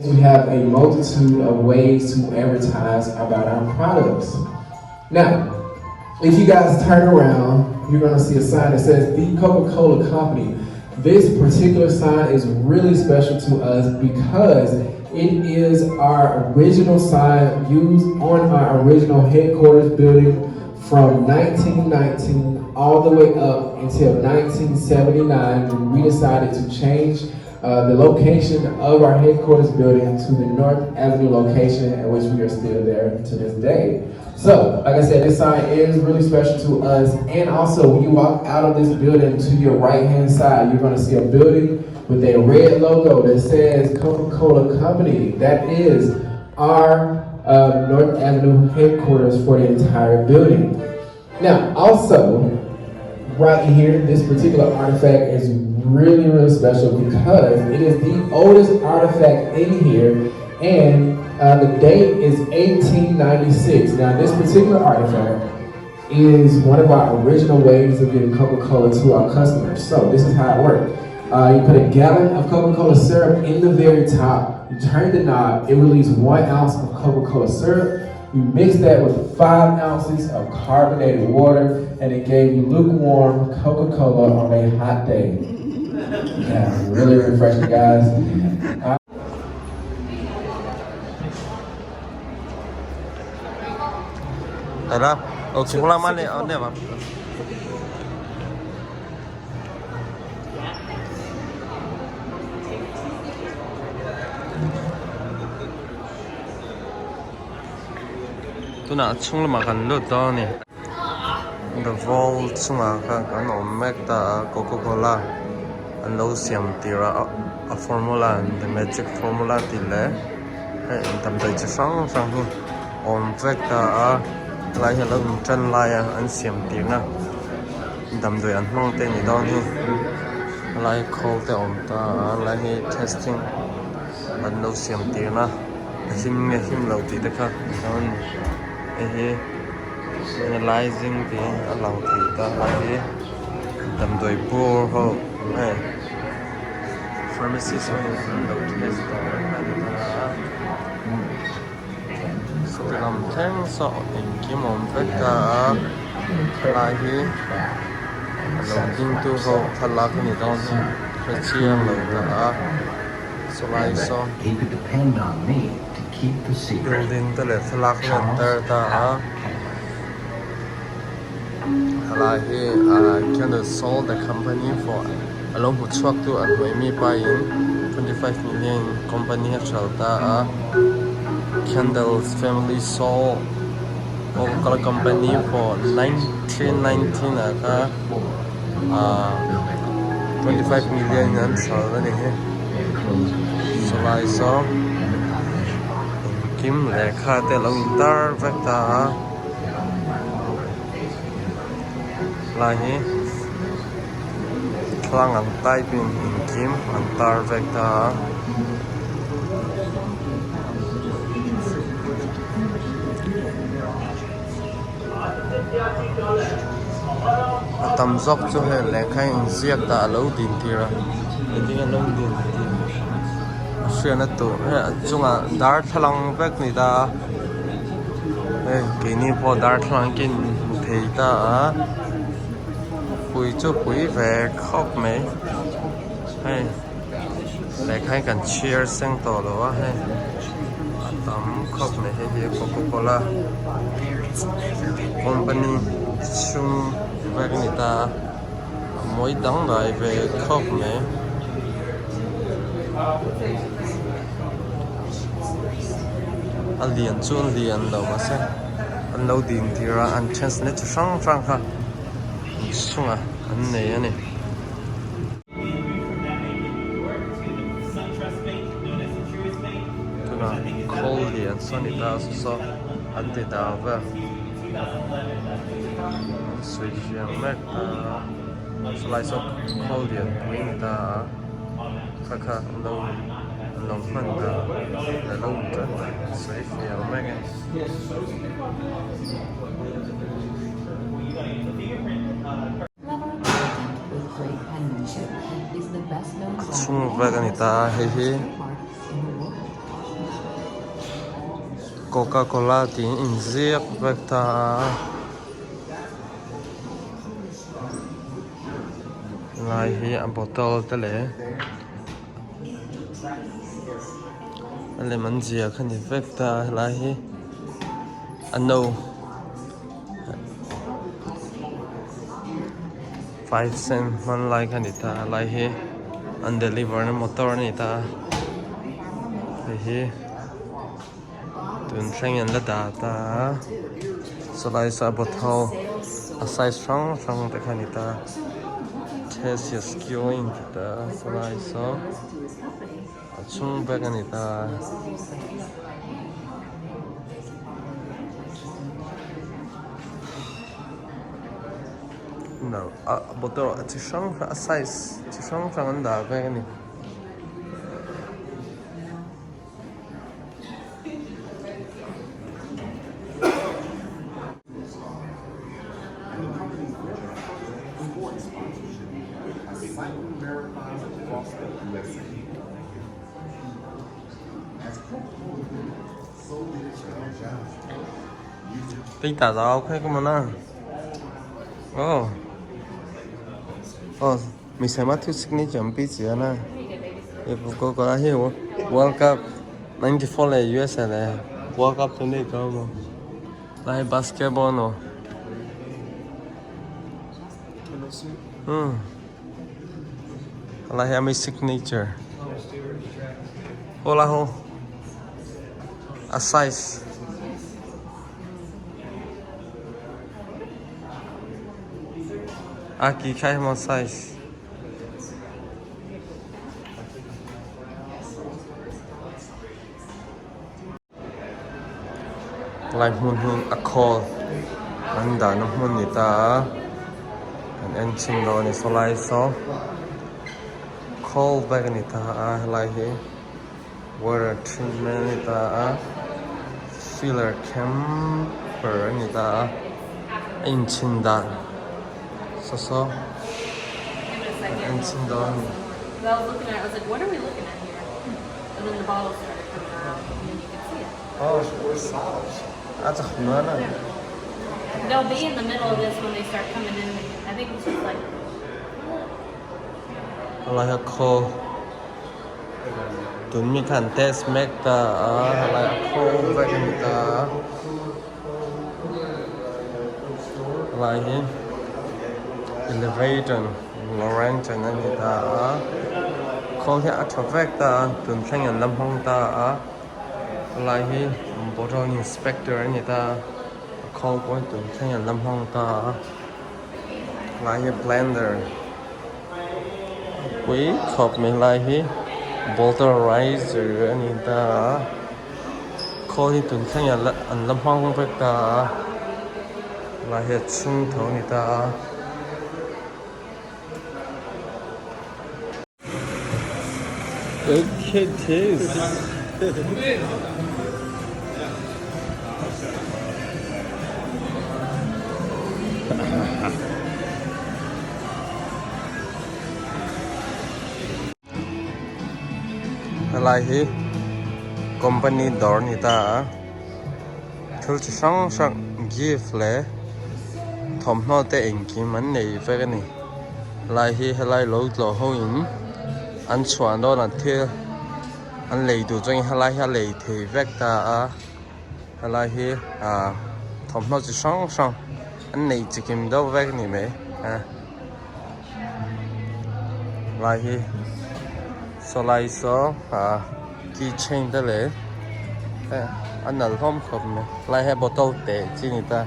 We have a multitude of ways to advertise about our products. Now, if you guys turn around, you're gonna see a sign that says The Coca-Cola Company. This particular sign is really special to us because it is our original sign used on our original headquarters building from 1919 all the way up until 1979 when we decided to change the location of our headquarters building to the North Avenue location, in which we are still there to this day. So, like I said, this sign is really special to us. And also, when you walk out of this building to your right-hand side, you're going to see a building with a red logo that says Coca-Cola Company. That is our North Avenue headquarters for the entire building. Now, also, right here, this particular artifact is really special because it is the oldest artifact in here, and the date is 1896. Now, this particular artifact is one of our original ways of getting Coca-Cola to our customers. So this is how it worked. You put a gallon of Coca-Cola syrup in the very top, you turn the knob, it releases 1 ounce of Coca-Cola syrup. You mix that with 5 ounces of carbonated water, and it gave you lukewarm Coca-Cola on a hot day. Yeah, really refreshing, guys. Đây đó, chỉ có làm ăn này, này mà. Tôi nào chung là mà gần lượt đó nè. The Vault chung là cái Omega Coca-Cola. Anh lâu xem tira a formula, the magic formula tile. Hey, tầm tới chỉ sáng hi. Omega lại là lâu chân lại anh xem tira. Tầm tới anh mong tên gì đó hi. Lại call the Omega lại hi testing. Anh lâu xem tira. Him lâu tira ka. Analyzing the along the tầm tuổi bùa ho pharmacist test so làm thêm so kiếm một cái cả lại hi lòng tin tu ho thật là cái này đó thì chia lâu cả so lại so building the left lock letter ta Halahi kind sold the company for along with truck to and me buying 25 million company chalta Kendall's family sold Coca-Cola company for 1919 aka 25 million and sold ni so I saw Kim lekha te lo intar vecta la hi thlang ang typing in Kim antar vecta atam zok chu he lekha in ziak ta lo din tira iding lo din Suyana tu, cunga dar thalang vek ni da, kini po dar thalang kin thei ta, pui chu pui về khóc mấy, lại khai cần cheer sang tổ đó tắm khóc này hay Coca-Cola company chung vek ni ta, mỗi đắng lại về khóc mấy. Anh liền chu anh liền đâu mà xem anh lâu điện thì ra anh chance net sang sang ha sung anh này tôi là call liền sau này ta so anh thì đào về switch yang mất slice of call liền mình ta khá lâu lòng phân là lâu rất sẽ phải mấy cái chung về cái này ta hay Coca-Cola thì in ziek vek ta lai hi a bottle te le ale man zia khan hi vek ta lai hi ano 5 cent man lai khan hi ta lai hi an deliver na motor ni ta hi tun thleng la da ta so lai sa bottle a size strong te khan hi ta test your skill in ta so lai so a chung bek ani ta no a bottle a chi strong a size chi strong an da bek ani Tính tả giáo hay có món ăn. Mình sẽ mất thứ signature một tí nữa. If có hiểu World Cup 94 là USA là World Cup tuần này có mà. Lại basketball nó. Lại hay signature. Hola ho. A size. Aqui khai một size. Lại muốn a call. Anh đã nó muốn người ta. Anh chinh đó này số lại số. Call back người ta lại hi. Water treatment người ta. Filler camper người ta. Anh chinh đó. So. And some dog. Well, I was looking at it, I was like, what are we looking at here? And then the bottle started coming out, and then you could see it. Oh, that's a banana. They'll be in the middle of this when they start coming in. I think it's just like, Like a call. Tụi mình can test make the like a call back in the like here. Elevator, Laurentian and it call here at vector to thing and lam hong ta like here bottle inspector and it call going to thing and lam hong ta like here blender we cop me like here bottle riser and it call it to thing and lam hong vector like here chung thong it Okay, cheers. Lại hi company door ni ta thul chi sang gift le thom no te eng ki man nei ve ni lại hi helai lo ho in anh chọn đó là thế anh lấy đồ cho anh lấy thì vét ta lại hi thầm nó chỉ sáng anh lấy chỉ kiếm đâu vét này mấy lại hi so lại so keychain đó lấy anh là không khom này lại hi bottle tệ chi người ta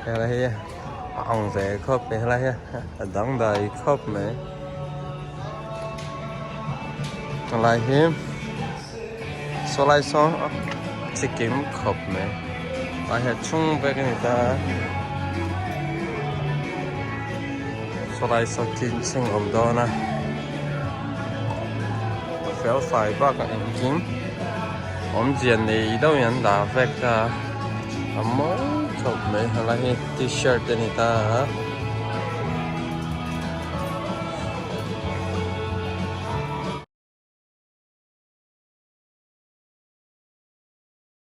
lại hi ông về khop này lại hi đắng đầy khop mấy lại hiếm số lại số chỉ kiếm khop này lại hết chung với cái người ta số lại số kinh sinh ổn đó nè phéo phải bác cái em kiếm ổn diện này đâu nhận đã vét ra mỗi khop này lại hết t-shirt này ta